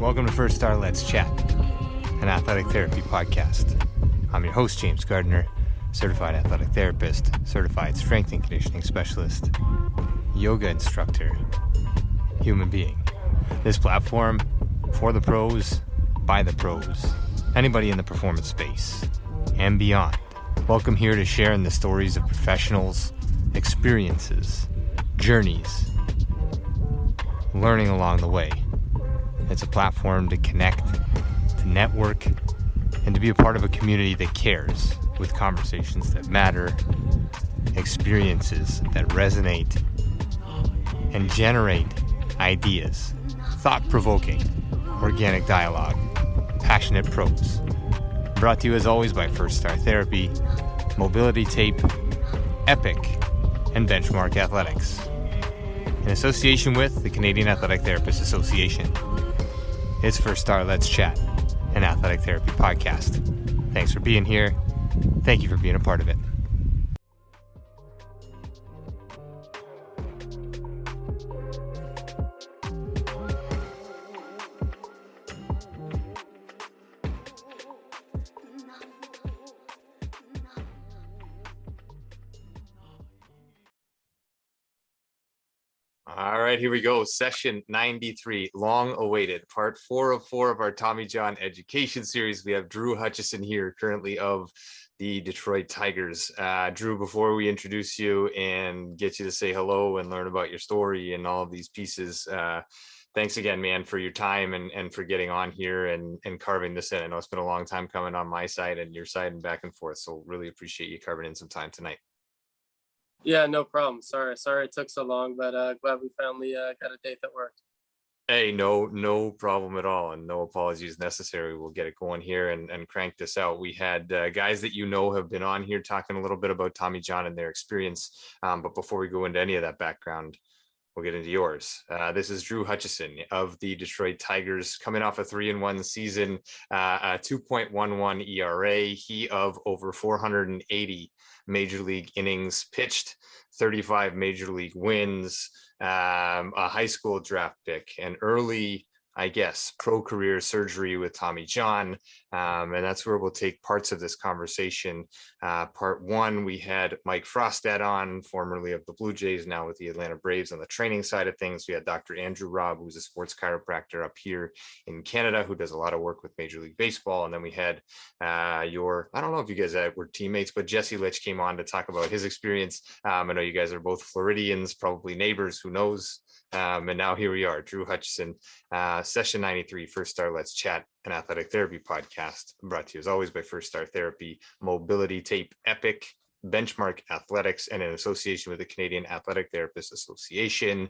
Welcome to First Star Let's Chat, an athletic therapy podcast. I'm your host, James Gardner, certified athletic therapist, certified strength and conditioning specialist, yoga instructor, human being. This platform, for the pros, by the pros, anybody in the performance space, and beyond. Welcome here to share in the stories of professionals, experiences, journeys, learning along the way. It's a platform to connect, to network, and to be a part of a community that cares, with conversations that matter, experiences that resonate, and generate ideas, thought-provoking, organic dialogue, passionate prose. Brought to you as always by First Star Therapy, Mobility Tape, Epic, and Benchmark Athletics, in association with the Canadian Athletic Therapists Association. It's First Star Let's Chat, an athletic therapy podcast. Thanks for being here. Thank you for being a part of it. All right, here we go. Session 93, long awaited, part 4 of 4 of our Tommy John education series. We have Drew Hutchison here, currently of the Detroit Tigers. Drew, before we introduce you and get you to say hello and learn about your story and all of these pieces, thanks again, man, for your time and for getting on here and carving this in. I know it's been a long time coming on my side and your side and back and forth, so really appreciate you carving in some time tonight. Yeah, no problem. Sorry it took so long, but glad we finally got a date that worked. Hey, no problem at all, and no apologies necessary. We'll get it going here and crank this out. We had guys that have been on here talking a little bit about Tommy John and their experience, but before we go into any of that background, we'll get into yours. This is Drew Hutchison of the Detroit Tigers, coming off a 3-1 season, a 2.11 ERA. He of over 480 major league innings pitched, 35 major league wins, a high school draft pick, an early, pro career surgery with Tommy John. And that's where we'll take parts of this conversation. Part 1, we had Mike Frostad on, formerly of the Blue Jays, now with the Atlanta Braves on the training side of things. We had Dr. Andrew Robb, who's a sports chiropractor up here in Canada, who does a lot of work with Major League Baseball. And then we had I don't know if you guys were teammates, but Jesse Litch came on to talk about his experience. I know you guys are both Floridians, probably neighbors, who knows? And now here we are, Drew Hutchison, session 93, First Star Let's Chat, an athletic therapy podcast, brought to you as always by First Star Therapy, Mobility Tape, Epic, Benchmark Athletics, and in association with the Canadian Athletic Therapists Association.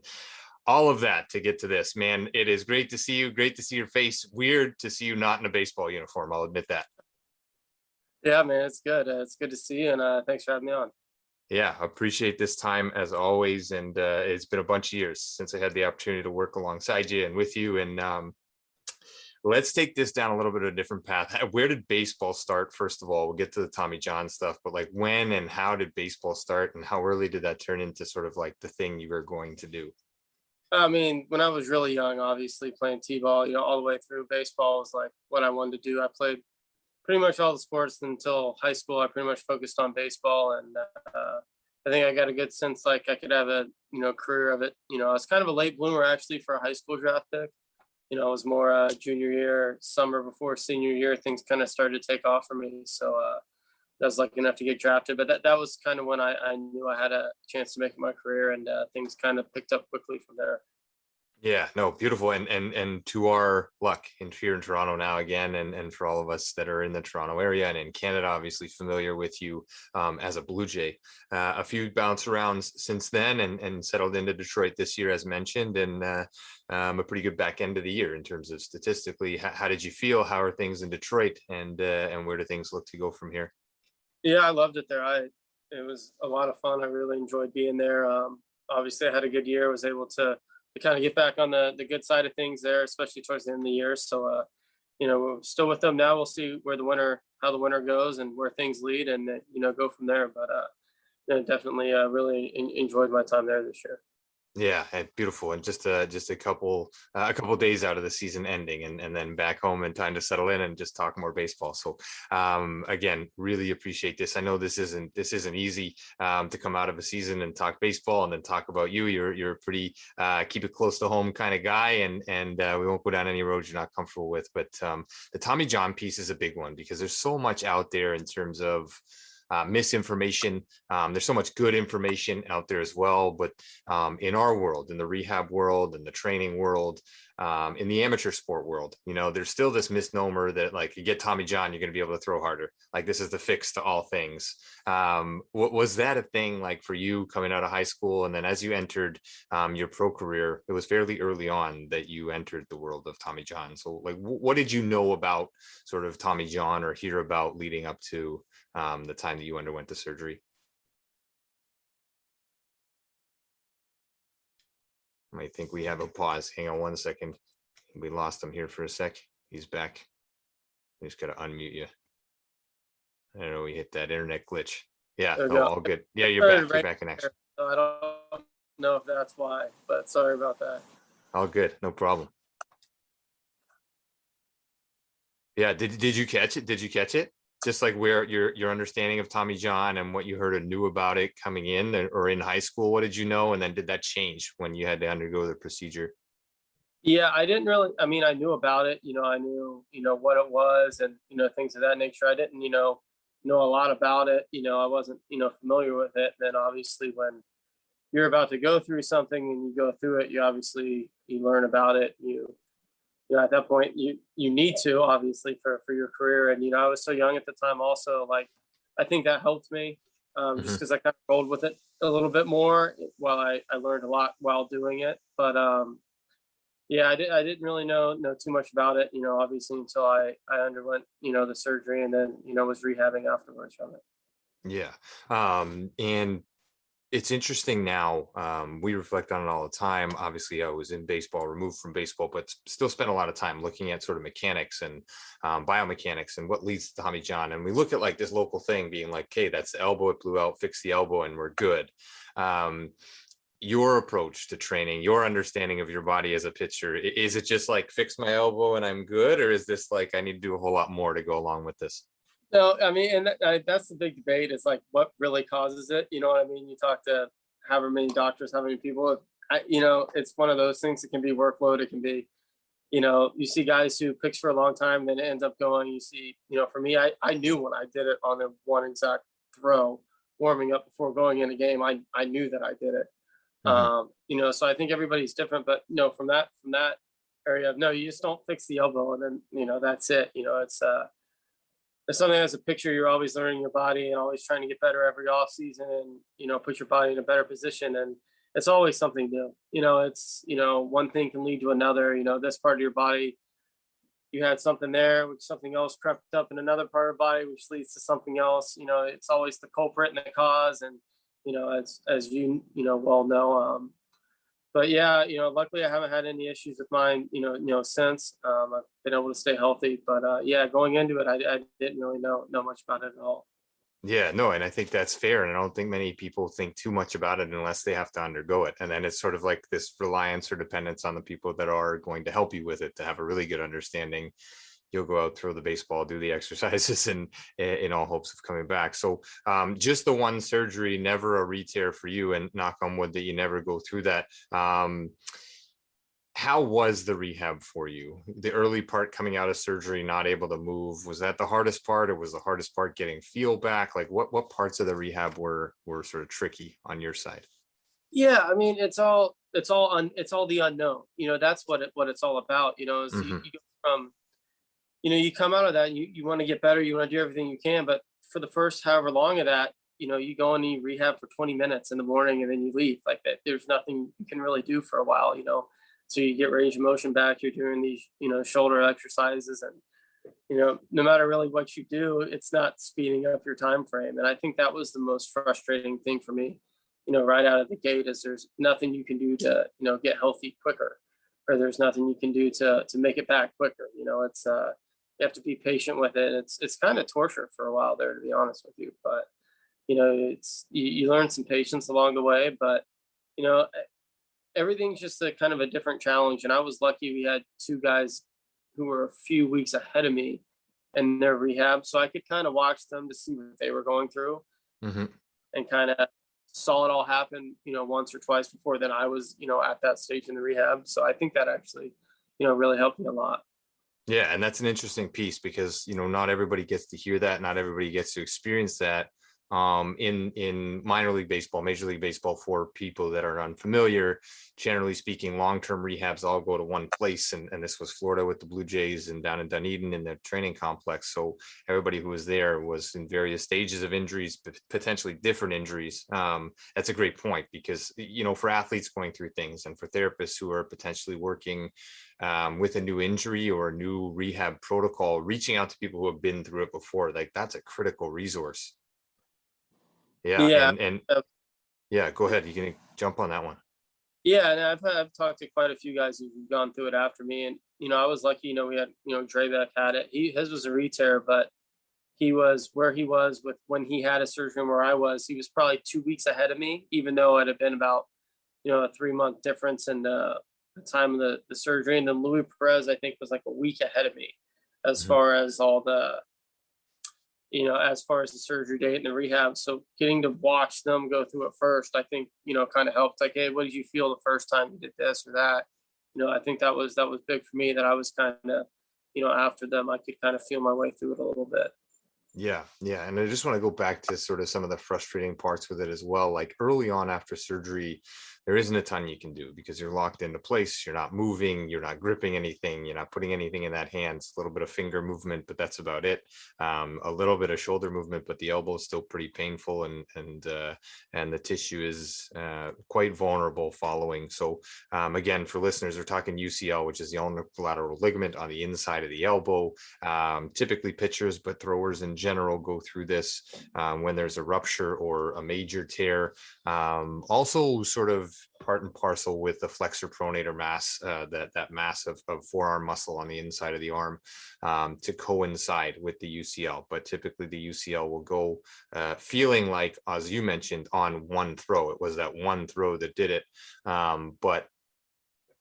All of that to get to this, man. It is great to see you. Great to see your face. Weird to see you not in a baseball uniform. I'll admit that. Yeah, man, it's good. It's good to see you, and thanks for having me on. Yeah, appreciate this time as always. And it's been a bunch of years since I had the opportunity to work alongside you and with you. And let's take this down a little bit of a different path. Where did baseball start? First of all, we'll get to the Tommy John stuff, but like when and how did baseball start, and how early did that turn into sort of like the thing you were going to do? I mean, when I was really young, obviously playing t-ball, all the way through, baseball was like what I wanted to do. I played pretty much all the sports until high school. I pretty much focused on baseball, and I think I got a good sense like I could have a career of it. I was kind of a late bloomer actually for a high school draft pick. It was more junior year, summer before senior year, things kind of started to take off for me. So I was lucky enough to get drafted, but that was kind of when I knew I had a chance to make my career, and things kind of picked up quickly from there. Yeah, no, beautiful. And to our luck here in Toronto now again, and for all of us that are in the Toronto area and in Canada, obviously familiar with you as a Blue Jay. A few bounce arounds since then and settled into Detroit this year, as mentioned, and a pretty good back end of the year in terms of statistically. How did you feel? How are things in Detroit, and where do things look to go from here? Yeah, I loved it there. It was a lot of fun. I really enjoyed being there. Obviously, I had a good year. I was able to kind of get back on the good side of things there, especially towards the end of the year. So, we're still with them now. We'll see how the winter goes and where things lead, and go from there. But definitely really enjoyed my time there this year. Yeah, and beautiful, and just a couple days out of the season ending, and then back home and time to settle in and just talk more baseball. So again, really appreciate this. I know this isn't easy to come out of a season and talk baseball and then talk about you. You're a pretty keep it close to home kind of guy, and we won't go down any roads you're not comfortable with. But the Tommy John piece is a big one because there's so much out there in terms of misinformation. There's so much good information out there as well, but in our world, in the rehab world, in the training world, in the amateur sport world, there's still this misnomer that like you get Tommy John, you're going to be able to throw harder. Like this is the fix to all things. What was that a thing like for you coming out of high school? And then as you entered your pro career, it was fairly early on that you entered the world of Tommy John. So like, what did you know about sort of Tommy John or hear about leading up to the time that you underwent the surgery? I think we have a pause. Hang on one second. We lost him here for a sec. He's back. We just got to unmute you. I don't know. We hit that internet glitch. Yeah. There we No, go. all good. Yeah, you're back. You're back in action. So I don't know if that's why, but sorry about that. All good. No problem. Yeah. Did you catch it? Did you catch it? Just like where your understanding of Tommy John and what you heard or knew about it coming in or in high school, what did you know? And then did that change when you had to undergo the procedure? Yeah, I didn't really, I mean, I knew about it, I knew, what it was and, things of that nature. I didn't, know a lot about it. I wasn't, familiar with it. Then obviously when you're about to go through something and you go through it, you learn about it. At that point you need to obviously for your career. And, I was so young at the time also, like, I think that helped me just Mhm. because I kind of rolled with it a little bit more while I learned a lot while doing it. But yeah, I didn't really know too much about it, obviously until I underwent, the surgery and then, was rehabbing afterwards from it. Yeah. And it's interesting now. We reflect on it all the time. Obviously, I was in baseball, removed from baseball, but still spent a lot of time looking at sort of mechanics and biomechanics and what leads to Tommy John. And we look at like this local thing being like, okay, that's the elbow, it blew out, fix the elbow, and we're good. Um, your approach to training, your understanding of your body as a pitcher, is it just like fix my elbow and I'm good? Or is this like I need to do a whole lot more to go along with this? No, I mean, and that's the big debate is like what really causes it. You know what I mean? You talk to however many doctors, how many people. It's one of those things. It can be workload. It can be, you see guys who pitch for a long time, then it ends up going. You see, for me, I knew when I did it on the one exact throw, warming up before going in a game. I knew that I did it. Mhm. So I think everybody's different, but no, from that area of no, you just don't fix the elbow, and then that's it. It's something as a picture, you're always learning your body and always trying to get better every off season and, put your body in a better position. And it's always something new. It's, one thing can lead to another. This part of your body, you had something there, which something else crept up in another part of the body, which leads to something else. It's always the culprit and the cause. And, as you, well know, but yeah, luckily I haven't had any issues with mine, since I've been able to stay healthy. But yeah, going into it, I didn't really know much about it at all. Yeah, no, and I think that's fair. And I don't think many people think too much about it unless they have to undergo it. And then it's sort of like this reliance or dependence on the people that are going to help you with it to have a really good understanding. You'll go out, throw the baseball, do the exercises, and in all hopes of coming back. So just the one surgery, never a re-tear for you, and knock on wood that you never go through that. How was the rehab for you? The early part coming out of surgery, not able to move, was that the hardest part, or was the hardest part getting feel back? Like what parts of the rehab were sort of tricky on your side? Yeah, I mean, it's all the unknown. That's what it's all about. Is Hmm. you go from, you come out of that, and you want to get better, you want to do everything you can, but for the first however long of that, you go and you rehab for 20 minutes in the morning and then you leave. Like that, there's nothing you can really do for a while. So you get range of motion back. You're doing these, shoulder exercises, and no matter really what you do, it's not speeding up your time frame. And I think that was the most frustrating thing for me, right out of the gate, is there's nothing you can do to, get healthy quicker, or there's nothing you can do to make it back quicker. It's you have to be patient with it. It's kind of torture for a while there, to be honest with you. But it's you learn some patience along the way. But you know everything's just a kind of a different challenge. And I was lucky we had two guys who were a few weeks ahead of me in their rehab, so I could kind of watch them to see what they were going through, Hmm. and kind of saw it all happen, once or twice before then I was, at that stage in the rehab. So I think that actually, really helped me a lot. Yeah, and that's an interesting piece because not everybody gets to hear that, not everybody gets to experience that in minor league baseball, Major League Baseball. For people that are unfamiliar, generally speaking, long-term rehabs all go to one place, and this was Florida with the Blue Jays and down in Dunedin in the training complex. So everybody who was there was in various stages of injuries, potentially different injuries. That's a great point because for athletes going through things and for therapists who are potentially working with a new injury or a new rehab protocol, reaching out to people who have been through it before, like that's a critical resource. Yeah, Yeah. and uh, yeah, go ahead. You can jump on that one. yeah, and I've talked to quite a few guys who've gone through it after me, and I was lucky. We had, Drebeck had it. His was a re-tear, but he was where he was with when he had a surgery, and where I was. He was probably 2 weeks ahead of me, even though it had been about a 3 month difference in the time of the surgery. And then Louis Perez, I think, was like a week ahead of me as Mhm. far as all the as far as the surgery date and the rehab. So getting to watch them go through it first, I think, kind of helped. Like, hey, what did you feel the first time you did this or that? I think that was big for me, that I was kind of, after them, I could kind of feel my way through it a little bit. Yeah, yeah. And I just want to go back to sort of some of the frustrating parts with it as well. Like early on after surgery, there isn't a ton you can do because you're locked into place. You're not moving, you're not gripping anything, you're not putting anything in that hand. It's a little bit of finger movement, but that's about it. A little bit of shoulder movement, but the elbow is still pretty painful, and the tissue is quite vulnerable following. So again, for listeners, we're talking UCL, which is the ulnar collateral ligament on the inside of the elbow. Typically pitchers, but throwers in general go through this when there's a rupture or a major tear. Also sort of part and parcel with the flexor pronator mass, that mass of forearm muscle on the inside of the arm, to coincide with the UCL. But typically the UCL will go feeling like, as you mentioned, on one throw. It was that one throw that did it. But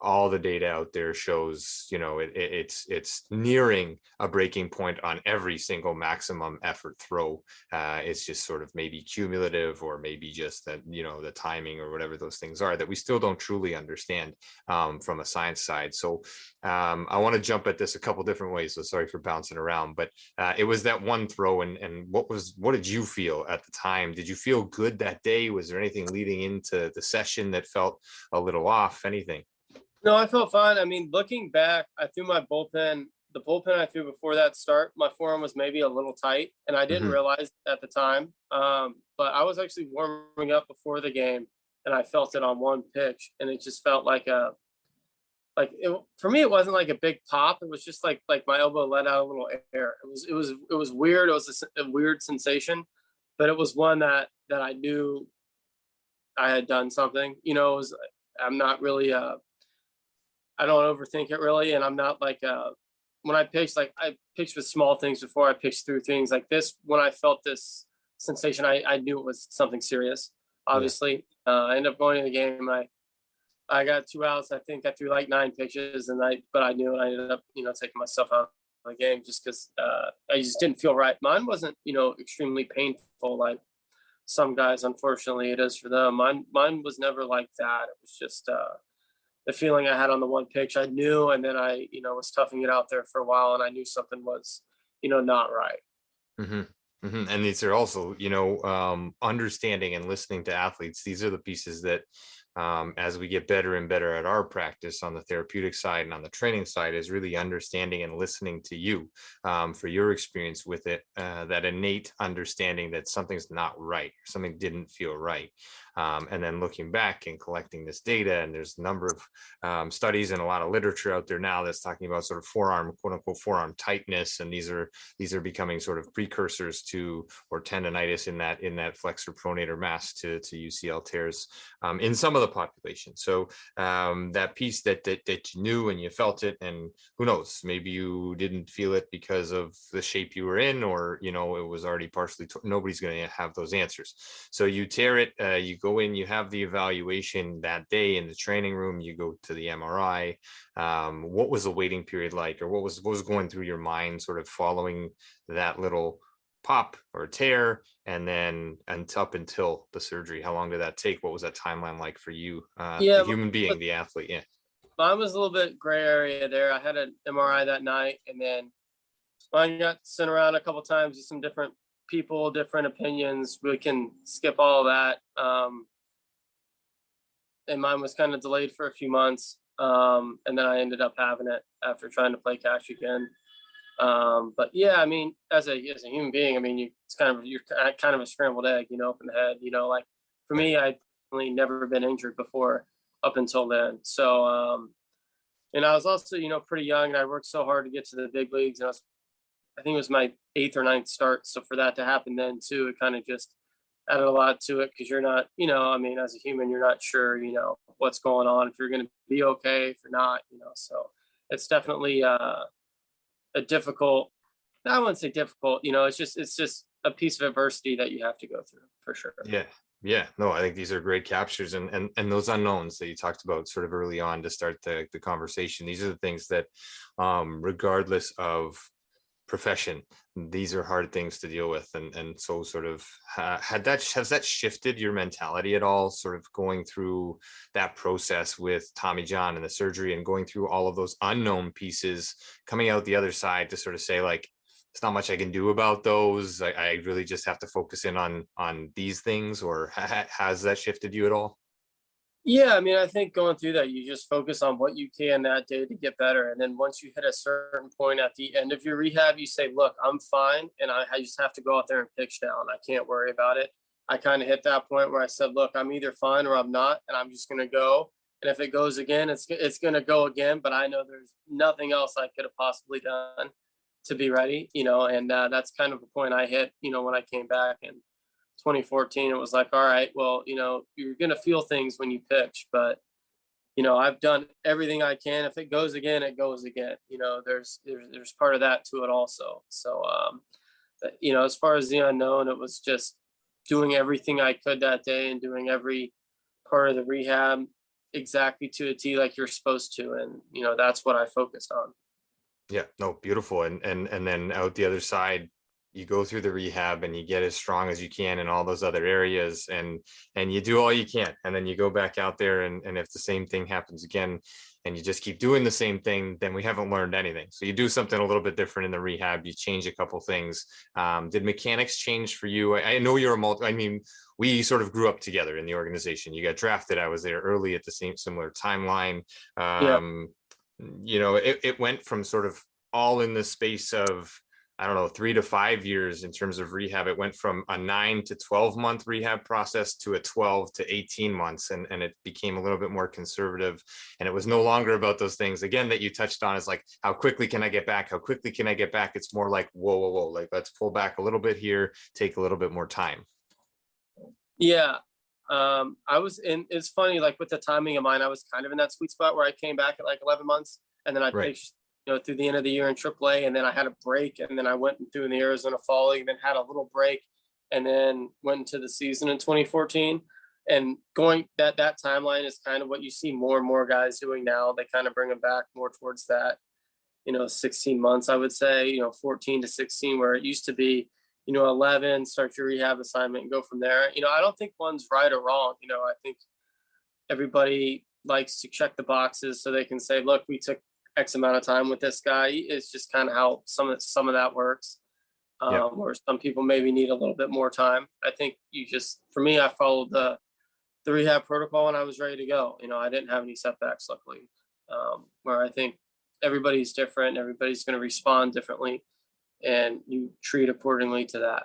all the data out there shows, it's nearing a breaking point on every single maximum effort throw. It's just sort of maybe cumulative, or maybe just that, the timing or whatever those things are that we still don't truly understand from a science side. So I want to jump at this a couple different ways. So sorry for bouncing around, but it was that one throw, and what did you feel at the time? Did you feel good that day? Was there anything leading into the session that felt a little off? Anything? No, I felt fine. I mean, looking back, I threw my bullpen. The bullpen I threw before that start, my forearm was maybe a little tight, and I didn't Hmm. realize at the time. But I was actually warming up before the game, and I felt it on one pitch, and it just felt for me, it wasn't like a big pop. It was just like my elbow let out a little air. It was weird. It was a weird sensation, but it was one that I knew I had done something. I'm not really I don't overthink it really, and I'm not like when I pitched with small things before I pitched through things like this. When I felt this sensation, I knew it was something serious. Yeah. Obviously, I ended up going to the game. I got 2 outs. I think I threw like 9 pitches, but I knew, and I ended up taking myself out of the game just because I just didn't feel right. Mine wasn't extremely painful like some guys. Unfortunately, it is for them. Mine was never like that. It was just the feeling I had on the one pitch. I knew, and then I was toughing it out there for a while, and I knew something was not right. Hmm. Hmm. And these are also, understanding and listening to athletes. These are the pieces that, as we get better and better at our practice on the therapeutic side and on the training side, is really understanding and listening to you, for your experience with it, that innate understanding that something's not right, something didn't feel right. And then looking back and collecting this data, and there's a number of studies and a lot of literature out there now that's talking about sort of forearm, quote unquote, forearm tightness, and these are becoming sort of precursors to, or tendonitis in that flexor pronator mass to UCL tears. In some of the population. So that piece that you knew and you felt it, and who knows, maybe you didn't feel it because of the shape you were in, or it was already partially nobody's going to have those answers. So you tear it, you go in, you have the evaluation that day in the training room, you go to the MRI. What was the waiting period like, or what was going through your mind sort of following that little pop or tear, and then up until the surgery? How long did that take? What was that timeline like for you, the Yeah, human being, the athlete? Yeah. mine was a little bit gray area there. I had an MRI that night, and then mine got sent around a couple times to some different people, different opinions. We can skip all of that. And mine was kind of delayed for a few months. And then I ended up having it after trying to play catch again. But yeah, I mean, as a human being, I mean, you're kind of a scrambled egg, up in the head. Like for me, I'd really never been injured before up until then. So, and I was also, pretty young, and I worked so hard to get to the big leagues. And I think it was my 8th or 9th start. So for that to happen then too, it kind of just added a lot to it, because you're not, I mean, as a human, you're not sure, what's going on, if you're going to be okay, if you're not, so it's definitely a difficult, I wouldn't say difficult, it's just a piece of adversity that you have to go through, for sure. Yeah, no, I think these are great captures, and those unknowns that you talked about sort of early on to start the conversation. These are the things that, regardless of profession, these are hard things to deal with. And so sort of has that shifted your mentality at all, sort of going through that process with Tommy John and the surgery, and going through all of those unknown pieces, coming out the other side to sort of say, like, it's not much I can do about those. I really just have to focus in on these things? Or has that shifted you at all? Yeah, I mean, I think going through that, you just focus on what you can that day to get better. And then once you hit a certain point at the end of your rehab, you say, look, I'm fine. And I just have to go out there and pitch now, and I can't worry about it. I kind of hit that point where I said, look, I'm either fine or I'm not, and I'm just going to go. And if it goes again, it's going to go again. But I know there's nothing else I could have possibly done to be ready, and that's kind of the point I hit, when I came back in 2014. It was like, all right, well, you're going to feel things when you pitch, but, I've done everything I can. If it goes again, it goes again. There's part of that to it also. So, as far as the unknown, it was just doing everything I could that day and doing every part of the rehab exactly to a T, like you're supposed to. And, that's what I focused on. Yeah, no, beautiful. And then out the other side, you go through the rehab and you get as strong as you can in all those other areas, and you do all you can, and then you go back out there, and if the same thing happens again and you just keep doing the same thing, then we haven't learned anything. So you do something a little bit different in the rehab, you change a couple things. Did mechanics change for you? I know you're I mean, we sort of grew up together in the organization. You got drafted, I was there early at the similar timeline. Yeah. It went from sort of all in the space of, I don't know, 3 to 5 years in terms of rehab. It went from a 9 to 12 month rehab process to a 12 to 18 months. And it became a little bit more conservative. And it was no longer about those things, again, that you touched on, is like, how quickly can I get back? How quickly can I get back? It's more like, whoa, like, let's pull back a little bit here, take a little bit more time. Yeah. It's funny, like with the timing of mine, I was kind of in that sweet spot where I came back at like 11 months, and then I Right. pitched, through the end of the year in AAA, and then I had a break, and then I went through in the Arizona Fall League, and then had a little break, and then went into the season in 2014. And going that timeline is kind of what you see more and more guys doing now. They kind of bring them back more towards that, 16 months, I would say, 14 to 16, where it used to be, 11, start your rehab assignment and go from there. I don't think one's right or wrong. I think everybody likes to check the boxes so they can say, look, we took X amount of time with this guy. It's just kind of how some of that works. Yeah. Or some people maybe need a little bit more time. I think for me, I followed the rehab protocol and I was ready to go. I didn't have any setbacks, luckily. Where I think everybody's different, everybody's going to respond differently, and you treat accordingly to that.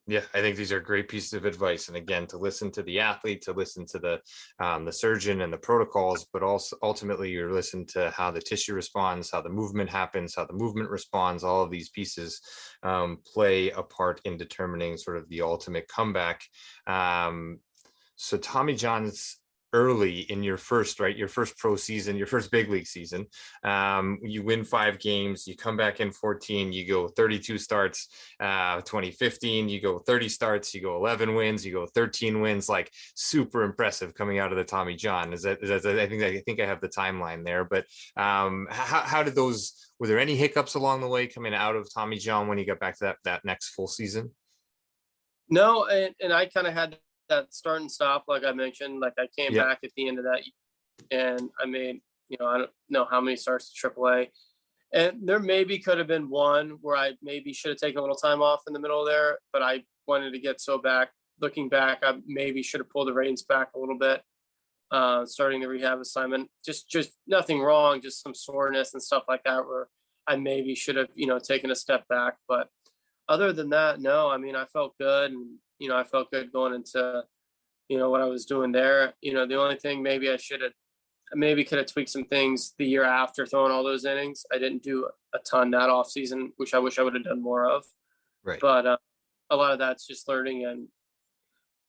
Yeah, I think these are great pieces of advice. And again, to listen to the athlete, to listen to the surgeon and the protocols, but also ultimately you listen to how the tissue responds, how the movement happens, how the movement responds. All of these pieces play a part in determining sort of the ultimate comeback. So Tommy John's early in your first pro season, your first big league season. You win 5 games, you come back in 14, you go 32 starts. 2015, you go 30 starts, you go 11 wins, you go 13 wins, like super impressive coming out of the Tommy John. I think I have the timeline there, but how did those, were there any hiccups along the way coming out of Tommy John when you got back to that next full season? No, and I kind of had that start and stop, like I mentioned. Like I came Yeah. back at the end of that year, and I made, I don't know how many starts to AAA. And there maybe could have been one where I maybe should have taken a little time off in the middle there, but I wanted to get so back. Looking back, I maybe should have pulled the reins back a little bit, starting the rehab assignment. Just nothing wrong, just some soreness and stuff like that where I maybe should have, taken a step back. But other than that, no, I mean, I felt good. And, I felt good going into, what I was doing there. The only thing maybe maybe could have tweaked some things the year after throwing all those innings. I didn't do a ton that off season, which I wish I would have done more of. Right. But a lot of that's just learning. And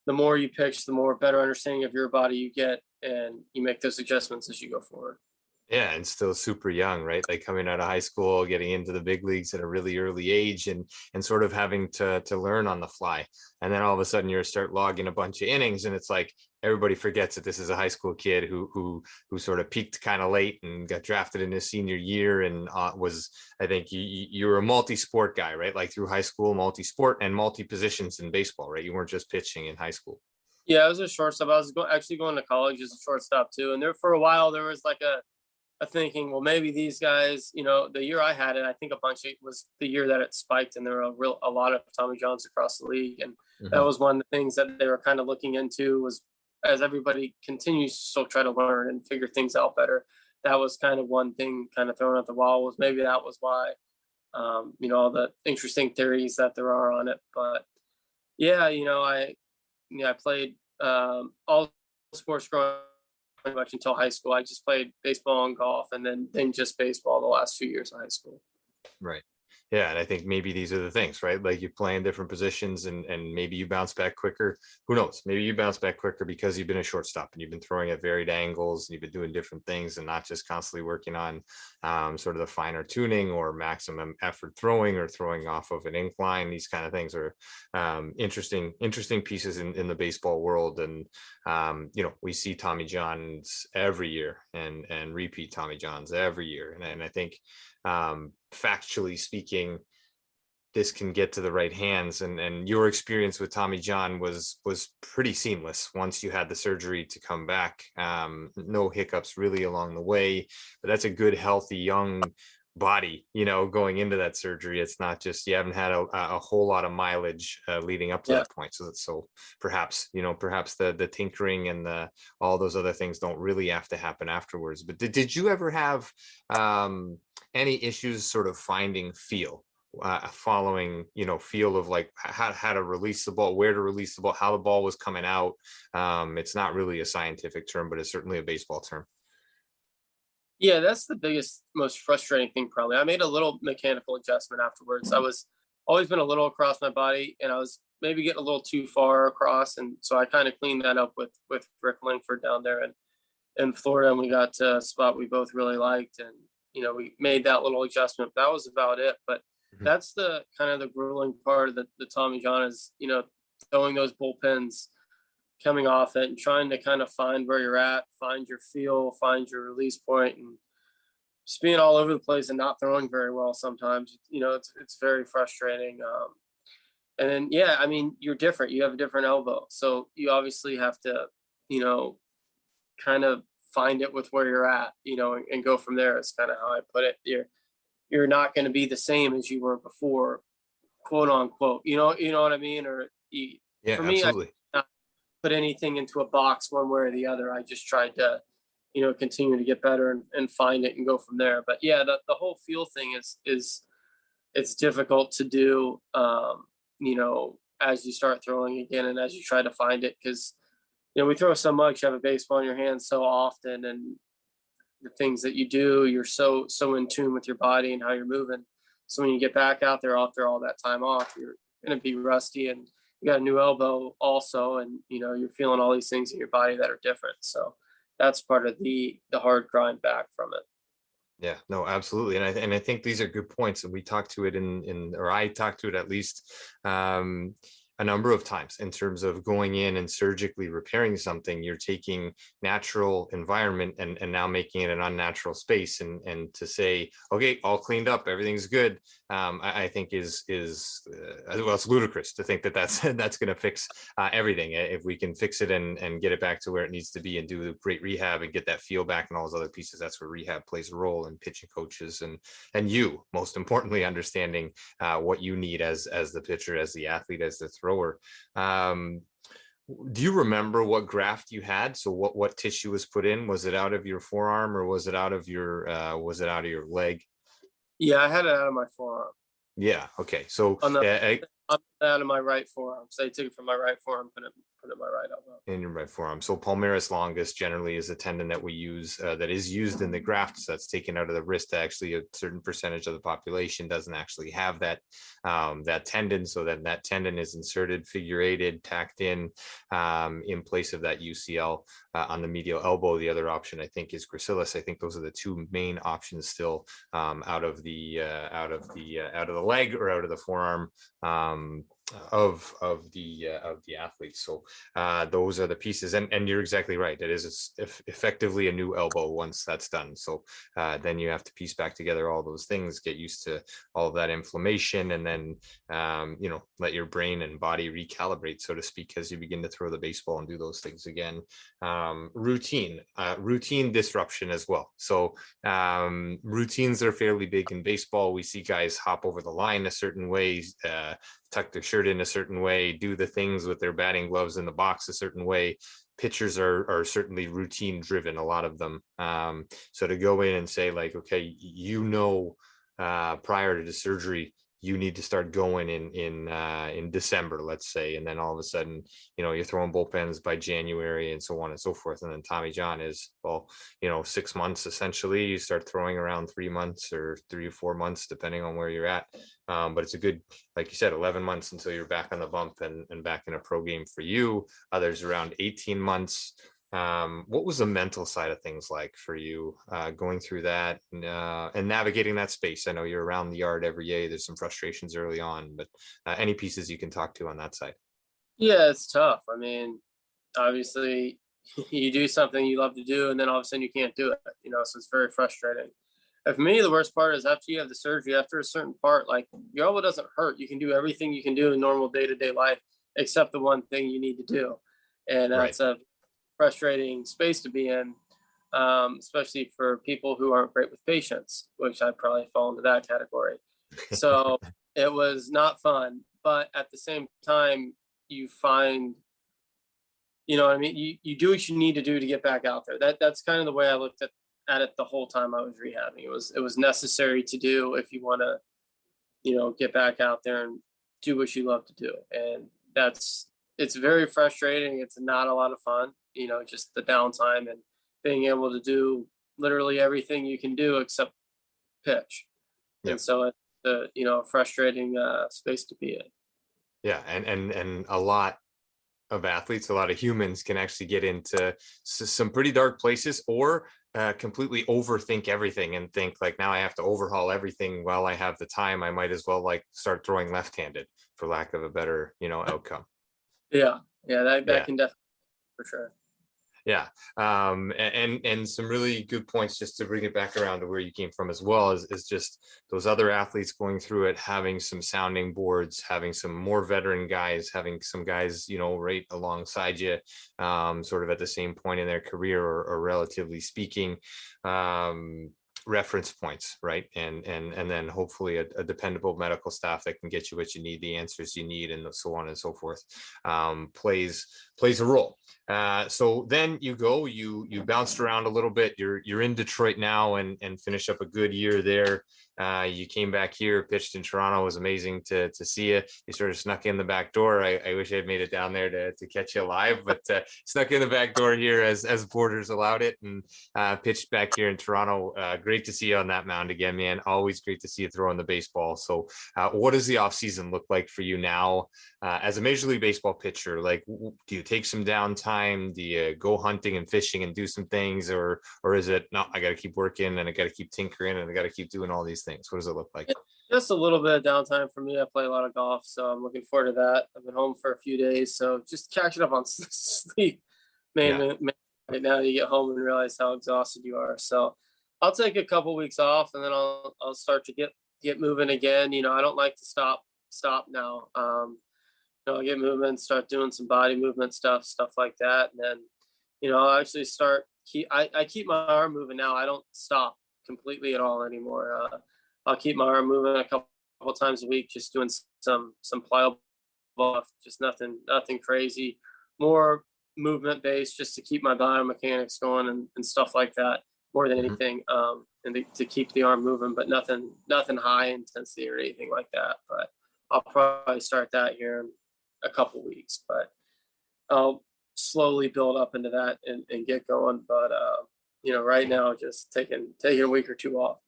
the more you pitch, the more better understanding of your body you get, and you make those adjustments as you go forward. Yeah, and still super young, right? Like coming out of high school, getting into the big leagues at a really early age, and sort of having to learn on the fly. And then all of a sudden you start logging a bunch of innings, and it's like everybody forgets that this is a high school kid who sort of peaked kind of late and got drafted in his senior year, and was, I think you were a multi-sport guy, right? Like through high school, multi-sport and multi-positions in baseball, right? You weren't just pitching in high school. Yeah, I was a shortstop. I was actually going to college as a shortstop too. And there for a while there was like a thinking, well, maybe these guys, the year I had it, I think a bunch of it was the year that it spiked, and there were a lot of Tommy Johns across the league, and that was one of the things that they were kind of looking into, was as everybody continues to still try to learn and figure things out better. That was kind of one thing kind of thrown at the wall, was maybe that was why, all the interesting theories that there are on it. But yeah, I played all sports growing pretty much until high school. I just played baseball and golf, and then just baseball the last 2 years of high school. Right. Yeah, and I think maybe these are the things, right? Like you play in different positions, and maybe you bounce back quicker. Who knows? Maybe you bounce back quicker because you've been a shortstop and you've been throwing at varied angles, and you've been doing different things, and not just constantly working on sort of the finer tuning or maximum effort throwing, or throwing off of an incline. These kind of things are interesting pieces in the baseball world. And we see Tommy Johns every year, and repeat Tommy Johns every year, and I think factually speaking, this can get to the right hands, and your experience with Tommy John was pretty seamless once you had the surgery to come back. No hiccups really along the way, but that's a good, healthy, young body, going into that surgery. It's not just, you haven't had a whole lot of mileage leading up to that point. So perhaps the tinkering and all those other things don't really have to happen afterwards. But did you ever have any issues sort of finding feel following, feel of like how to release the ball, where to release the ball, how the ball was coming out? It's not really a scientific term, but it's certainly a baseball term. Yeah, that's the biggest, most frustrating thing probably. I made a little mechanical adjustment afterwards. I was always been a little across my body, and I was maybe getting a little too far across, and so I kind of cleaned that up with Rick Lingford down there in Florida, and we got to a spot we both really liked, and we made that little adjustment. That was about it. But that's the kind of the grueling part of the Tommy John is, throwing those bullpens, coming off it, and trying to kind of find where you're at, find your feel, find your release point, and just being all over the place and not throwing very well sometimes. It's very frustrating. And then, yeah, I mean, you're different. You have a different elbow. So you obviously have to, kind of find it with where you're at, and go from there. It's kind of how I put it. You're not going to be the same as you were before, quote unquote, you know what I mean? Or for me, absolutely. I put anything into a box one way or the other. I just tried to, continue to get better and find it and go from there. But yeah, the whole feel thing is it's difficult to do, as you start throwing again and as you try to find it, because we throw so much. You have a baseball in your hands so often, and the things that you do, you're so in tune with your body and how you're moving. So when you get back out there after all that time off, you're going to be rusty, and you got a new elbow also, and you're feeling all these things in your body that are different. So that's part of the hard grind back from it. Yeah, no, absolutely. And I think these are good points. And we talked to it or I talked to it at least a number of times in terms of going in and surgically repairing something. You're taking natural environment and now making it an unnatural space. And to say, okay, all cleaned up, everything's good. I think is well, it's ludicrous to think that that's going to fix everything. If we can fix it and get it back to where it needs to be and do great rehab and get that feel back and all those other pieces, that's where rehab plays a role, and pitching coaches and you, most importantly, understanding what you need as the pitcher, as the athlete, as the thrower. Do you remember what graft you had? So what tissue was put in? Was it out of your forearm, or was it out of your leg? Yeah, I had it out of my forearm. Yeah. Okay. So out of my right forearm. So they took it from my right forearm, put it in my right elbow. In your right forearm. So palmaris longus generally is a tendon that we use that is used in the grafts. That's taken out of the wrist. Actually, a certain percentage of the population doesn't actually have that tendon. So then that tendon is inserted, figure-eighted, tacked in place of that UCL on the medial elbow. The other option, I think, is gracilis. I think those are the two main options still out of the leg or out of the forearm of the athletes. So those are the pieces, and you're exactly right. It is effectively a new elbow once that's done. So then you have to piece back together all those things, get used to all of that inflammation, and then let your brain and body recalibrate, so to speak, as you begin to throw the baseball and do those things again. Routine disruption as well. So routines are fairly big in baseball. We see guys hop over the line a certain way, tuck their shirt in a certain way, do the things with their batting gloves in the box a certain way. Pitchers are certainly routine driven, a lot of them. So to go in and say, like, okay, prior to the surgery, you need to start going in December, let's say, and then all of a sudden, you're throwing bullpens by January and so on and so forth. And then Tommy John is, 6 months essentially. You start throwing around 3 months or 3 or 4 months, depending on where you're at. But it's a good, like you said, 11 months until you're back on the bump and back in a pro game for you. Others around 18 months. What was the mental side of things like for you going through that and navigating that space? I know you're around the yard every day. There's some frustrations early on, but any pieces you can talk to on that side? Yeah, it's tough. I mean, obviously, you do something you love to do, and then all of a sudden you can't do it. So it's very frustrating. And for me, the worst part is after you have the surgery, after a certain part, like your elbow doesn't hurt. You can do everything you can do in normal day-to-day life, except the one thing you need to do, and that's a frustrating space to be in, especially for people who aren't great with patience, which I probably fall into that category. So it was not fun, but at the same time, you find, what I mean? You do what you need to do to get back out there. That's kind of the way I looked at it the whole time I was rehabbing. It was necessary to do if you want to, get back out there and do what you love to do. And it's very frustrating. It's not a lot of fun, just the downtime and being able to do literally everything you can do except pitch. Yep. And so it's a frustrating space to be in. Yeah. And a lot of athletes, a lot of humans can actually get into some pretty dark places, or completely overthink everything and think like, now I have to overhaul everything while I have the time. I might as well start throwing left-handed, for lack of a better, outcome. Yeah. That can definitely, for sure. Yeah. And some really good points, just to bring it back around to where you came from as well, is just those other athletes going through it, having some sounding boards, having some more veteran guys, having some guys, right alongside you, sort of at the same point in their career or relatively speaking, reference points, right? And then hopefully a dependable medical staff that can get you what you need, the answers you need, and so on and so forth, plays a role. So then you bounced around a little bit. You're in Detroit now and finish up a good year there. You came back here, pitched in Toronto. It was amazing to see you. You sort of snuck in the back door. I wish I had made it down there to catch you live, but snuck in the back door here as borders allowed it, and pitched back here in Toronto. Great to see you on that mound again, man. Always great to see you throwing the baseball. So what does the offseason look like for you now as a Major League Baseball pitcher? Like, do you take some downtime? Do you go hunting and fishing and do some things, or is it, no, I got to keep working and I got to keep tinkering and I got to keep doing all these things? What does it look like? Just a little bit of downtime for me. I play a lot of golf, so I'm looking forward to that. I've been home for a few days, so just catching up on sleep. Man, right now you get home and realize how exhausted you are. So I'll take a couple weeks off, and then I'll start to get moving again. I don't like to stop now. I'll get moving, start doing some body movement stuff like that, and then I'll actually I keep my arm moving now. I don't stop completely at all anymore. I'll keep my arm moving a couple times a week, just doing some plyo stuff, just nothing crazy, more movement based, just to keep my biomechanics going and stuff like that, more than anything, and to keep the arm moving, but nothing high intensity or anything like that. But I'll probably start that here in a couple weeks, but I'll slowly build up into that and get going. But right now, just taking a week or two off.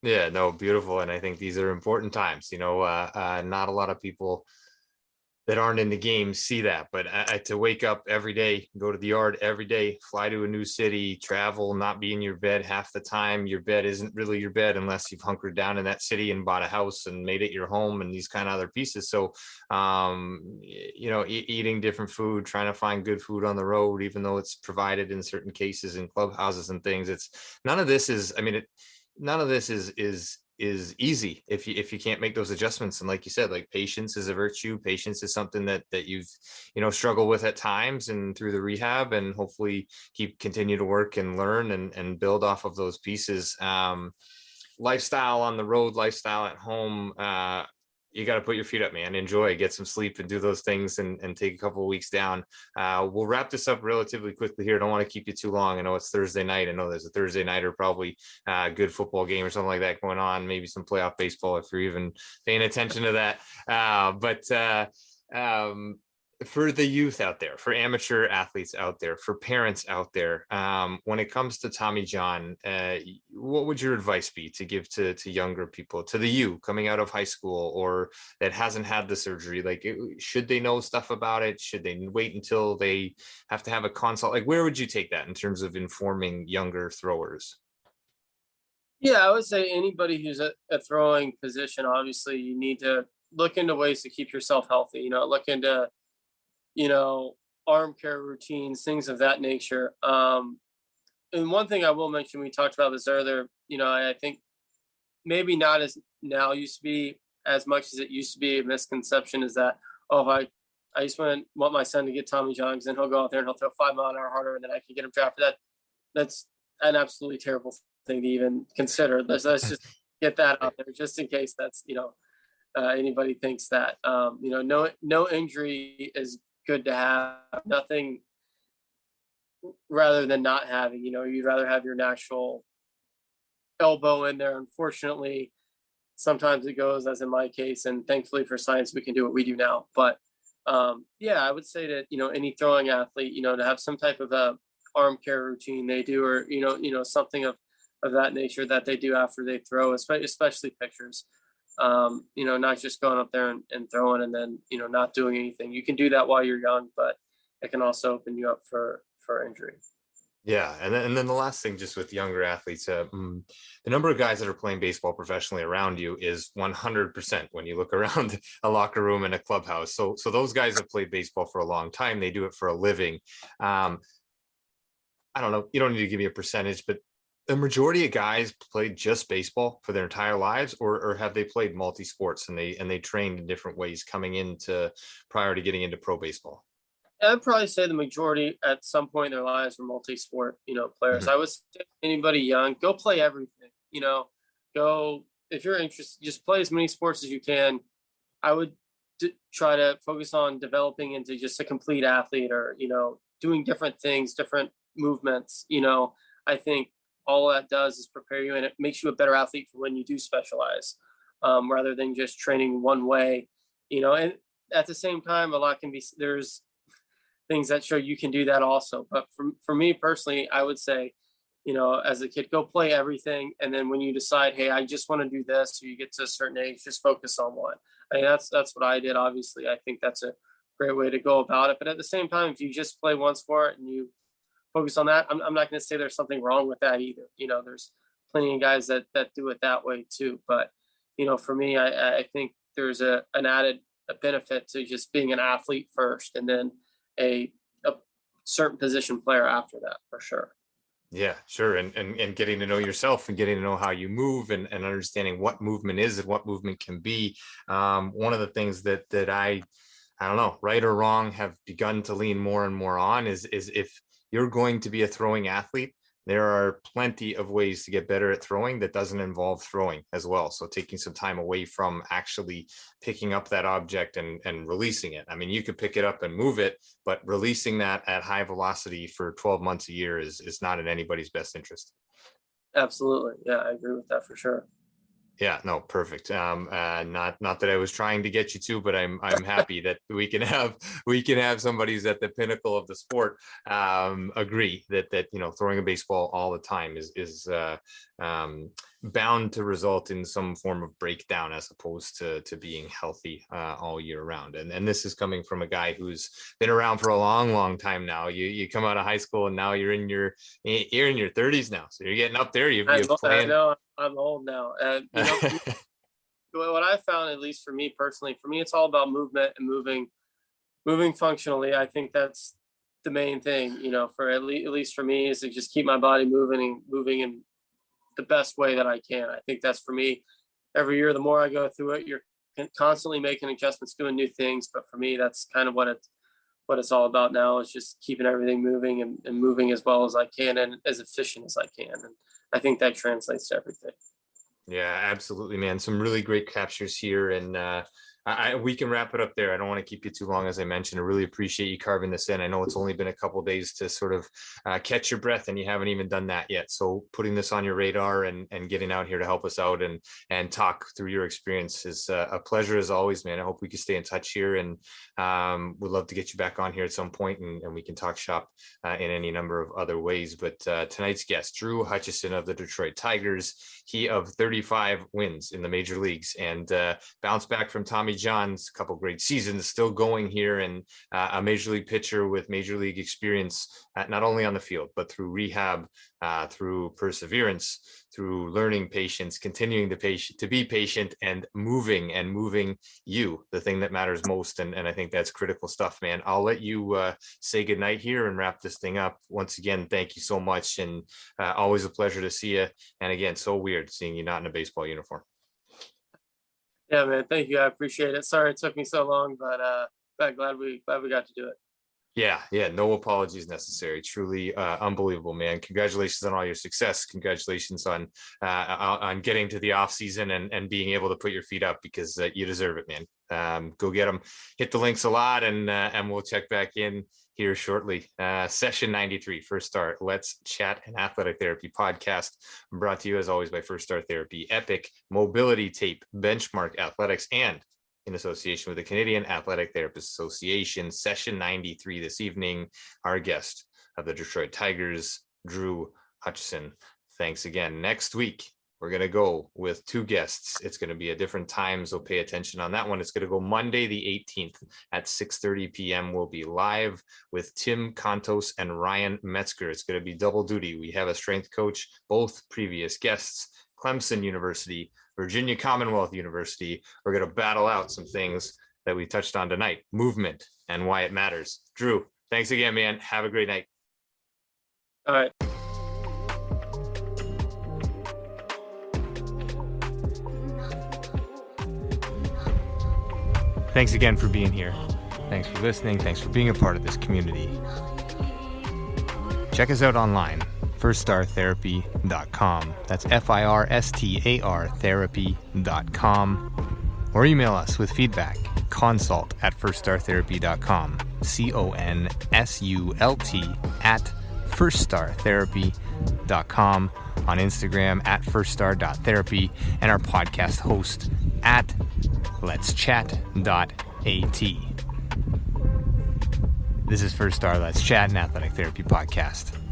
Yeah, no, beautiful. And I think these are important times. Not a lot of people that aren't in the game see that, but to wake up every day, go to the yard every day, fly to a new city, travel, not be in your bed half the time. Your bed isn't really your bed unless you've hunkered down in that city and bought a house and made it your home and these kind of other pieces. So, eating different food, trying to find good food on the road, even though it's provided in certain cases in clubhouses and things. None of this is easy if you can't make those adjustments. And like you said, like, patience is a virtue. Patience is something that you've struggled with at times and through the rehab, and hopefully continue to work and learn and build off of those pieces. Lifestyle on the road, lifestyle at home, you got to put your feet up, man. Enjoy, get some sleep, and do those things, and take a couple of weeks down. We'll wrap this up relatively quickly here. Don't want to keep you too long. I know it's Thursday night. I know there's a Thursday night or probably a good football game or something like that going on. Maybe some playoff baseball if you're even paying attention to that. For the youth out there, for amateur athletes out there, for parents out there, when it comes to Tommy John, what would your advice be to give to younger people, to the you coming out of high school or that hasn't had the surgery? Like, should they know stuff about it? Should they wait until they have to have a consult? Like, where would you take that in terms of informing younger throwers? Yeah, I would say anybody who's a throwing position, obviously you need to look into ways to keep yourself healthy, look into arm care routines, things of that nature. And one thing I will mention, we talked about this earlier, I think maybe not as now used to be as much as it used to be, a misconception is that, I just want my son to get Tommy John, because then he'll go out there and he'll throw 5 mile an hour harder and then I can get him drafted. That's an absolutely terrible thing to even consider. Let's just get that out there just in case that's, anybody thinks that, no injury is good to have, nothing rather than not having. You'd rather have your natural elbow in there. Unfortunately, sometimes it goes, as in my case, and thankfully for science we can do what we do now. But I would say that any throwing athlete, to have some type of a arm care routine they do, or something of that nature that they do after they throw, especially pitchers. Not just going up there and throwing and then, not doing anything. You can do that while you're young, but it can also open you up for injury. Yeah. And then the last thing, just with younger athletes, the number of guys that are playing baseball professionally around you is 100% when you look around a locker room and a clubhouse. So those guys have played baseball for a long time. They do it for a living. I don't know. You don't need to give me a percentage, but the majority of guys played just baseball for their entire lives, or have they played multi-sports and they trained in different ways prior to getting into pro baseball? I'd probably say the majority at some point in their lives were multi-sport, players. Mm-hmm. I would say anybody young, go play everything, go, if you're interested, just play as many sports as you can. I would try to focus on developing into just a complete athlete, or, doing different things, different movements. I think all that does is prepare you, and it makes you a better athlete for when you do specialize, rather than just training one way, and at the same time, there's things that show you can do that also. But for me personally, I would say, as a kid, go play everything. And then when you decide, hey, I just want to do this, or you get to a certain age, just focus on one. I mean, that's what I did. Obviously, I think that's a great way to go about it. But at the same time, if you just play one sport and you focus on that, I'm not going to say there's something wrong with that either. There's plenty of guys that do it that way too. But, for me, I think there's an added benefit to just being an athlete first, and then a certain position player after that, for sure. Yeah, sure. And getting to know yourself and getting to know how you move, and understanding what movement is and what movement can be. One of the things that I don't know, right or wrong, have begun to lean more and more on is if you're going to be a throwing athlete, there are plenty of ways to get better at throwing that doesn't involve throwing as well. So taking some time away from actually picking up that object and releasing it. I mean, you could pick it up and move it, but releasing that at high velocity for 12 months a year is not in anybody's best interest. Absolutely. Yeah, I agree with that for sure. Yeah, no, perfect. Not that I was trying to get you to, but I'm happy that we can have somebody who's at the pinnacle of the sport agree that throwing a baseball all the time is bound to result in some form of breakdown, as opposed to being healthy all year round. And this is coming from a guy who's been around for a long time now. You come out of high school and now you're in your 30s now, so you're getting up there. I know I'm old now, and what I found, at least for me personally, it's all about movement and moving functionally. I think that's the main thing, for at least for me, is to just keep my body moving in the best way that I can. I think that's for me. Every year, the more I go through it, you're constantly making adjustments, doing new things. But for me, that's kind of what it's all about now, is just keeping everything moving and moving as well as I can and as efficient as I can. And I think that translates to everything. Yeah, absolutely, man. Some really great captures here, and we can wrap it up there. I don't want to keep you too long, as I mentioned. I really appreciate you carving this in. I know it's only been a couple of days to sort of catch your breath, and you haven't even done that yet. So putting this on your radar and getting out here to help us out and talk through your experience is a pleasure as always, man. I hope we can stay in touch here, and we'd love to get you back on here at some point, and we can talk shop in any number of other ways. But tonight's guest, Drew Hutchison of the Detroit Tigers, he of 35 wins in the major leagues, and bounced back from Tommy John's couple great seasons, still going here, and a major league pitcher with major league experience, not only on the field, but through rehab, through perseverance, through learning patience, continuing to be patient, and moving you, the thing that matters most. And I think that's critical stuff, man. I'll let you say goodnight here and wrap this thing up. Once again, thank you so much, and always a pleasure to see you. And again, so weird seeing you not in a baseball uniform. Yeah, man. Thank you. I appreciate it. Sorry it took me so long, but glad we got to do it. Yeah. No apologies necessary. Truly unbelievable, man. Congratulations on all your success. Congratulations on getting to the off season and being able to put your feet up, because you deserve it, man. Go get them. Hit the links a lot, and we'll check back in here shortly. Session 93, First Start Let's Chat and Athletic Therapy podcast, brought to you as always by First Start Therapy, Epic Mobility Tape, Benchmark Athletics, and in association with the Canadian Athletic Therapists Association. Session 93 this evening, our guest of the Detroit Tigers, Drew Hutchison. Thanks again. Next week, we're going to go with two guests. It's going to be a different time, so pay attention on that one. It's going to go Monday the 18th at 6:30 p.m. We'll be live with Tim Contos and Ryan Metzger. It's going to be double duty. We have a strength coach, both previous guests, Clemson University, Virginia Commonwealth University. We're going to battle out some things that we touched on tonight, movement and why it matters. Drew, thanks again, man. Have a great night. All right. Thanks again for being here. Thanks for listening. Thanks for being a part of this community. Check us out online, firststartherapy.com. That's FIRSTAR therapy.com. Or email us with feedback, consult@firststartherapy.com, CONSULT @firststartherapy.com. on Instagram at firststar.therapy, and our podcast host at letschat.at. This is First Star Let's Chat, an athletic therapy podcast.